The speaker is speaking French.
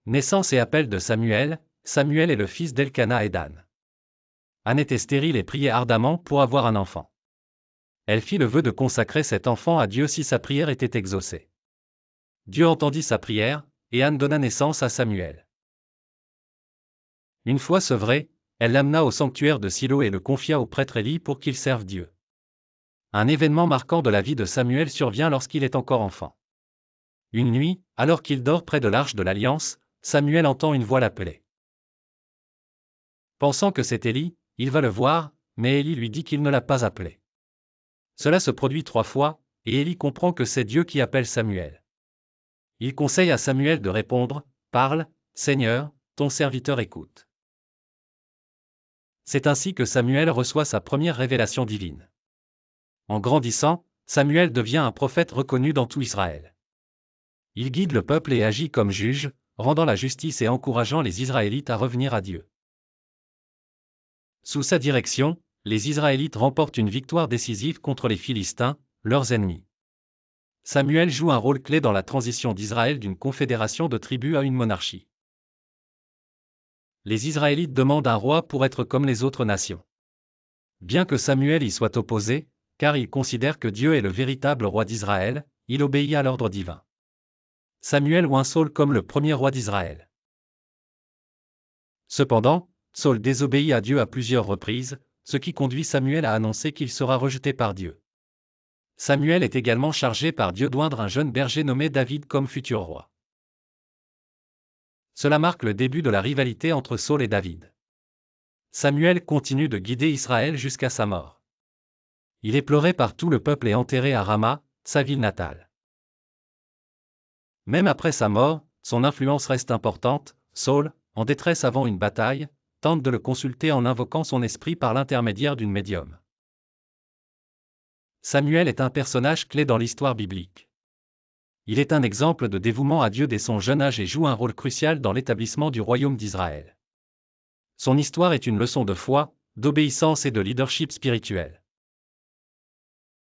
Naissance et appel de Samuel. Samuel est le fils d'Elkana et d'Anne. Anne était stérile et priait ardemment pour avoir un enfant. Elle fit le vœu de consacrer cet enfant à Dieu si sa prière était exaucée. Dieu entendit sa prière, et Anne donna naissance à Samuel. Une fois sevrée, elle l'amena au sanctuaire de Silo et le confia au prêtre Élie pour qu'il serve Dieu. Un événement marquant de la vie de Samuel survient lorsqu'il est encore enfant. Une nuit, alors qu'il dort près de l'arche de l'Alliance, Samuel entend une voix l'appeler. Pensant que c'est Élie, il va le voir, mais Élie lui dit qu'il ne l'a pas appelé. Cela se produit 3 fois, et Élie comprend que c'est Dieu qui appelle Samuel. Il conseille à Samuel de répondre « Parle, Seigneur, ton serviteur écoute ». C'est ainsi que Samuel reçoit sa première révélation divine. En grandissant, Samuel devient un prophète reconnu dans tout Israël. Il guide le peuple et agit comme juge, rendant la justice et encourageant les Israélites à revenir à Dieu. Sous sa direction, les Israélites remportent une victoire décisive contre les Philistins, leurs ennemis. Samuel joue un rôle clé dans la transition d'Israël d'une confédération de tribus à une monarchie. Les Israélites demandent un roi pour être comme les autres nations. Bien que Samuel y soit opposé, car il considère que Dieu est le véritable roi d'Israël, il obéit à l'ordre divin. Samuel oint Saul comme le premier roi d'Israël. Cependant, Saul désobéit à Dieu à plusieurs reprises, ce qui conduit Samuel à annoncer qu'il sera rejeté par Dieu. Samuel est également chargé par Dieu d'oindre un jeune berger nommé David comme futur roi. Cela marque le début de la rivalité entre Saul et David. Samuel continue de guider Israël jusqu'à sa mort. Il est pleuré par tout le peuple et enterré à Rama, sa ville natale. Même après sa mort, son influence reste importante. Saul, en détresse avant une bataille, tente de le consulter en invoquant son esprit par l'intermédiaire d'une médium. Samuel est un personnage clé dans l'histoire biblique. Il est un exemple de dévouement à Dieu dès son jeune âge et joue un rôle crucial dans l'établissement du royaume d'Israël. Son histoire est une leçon de foi, d'obéissance et de leadership spirituel.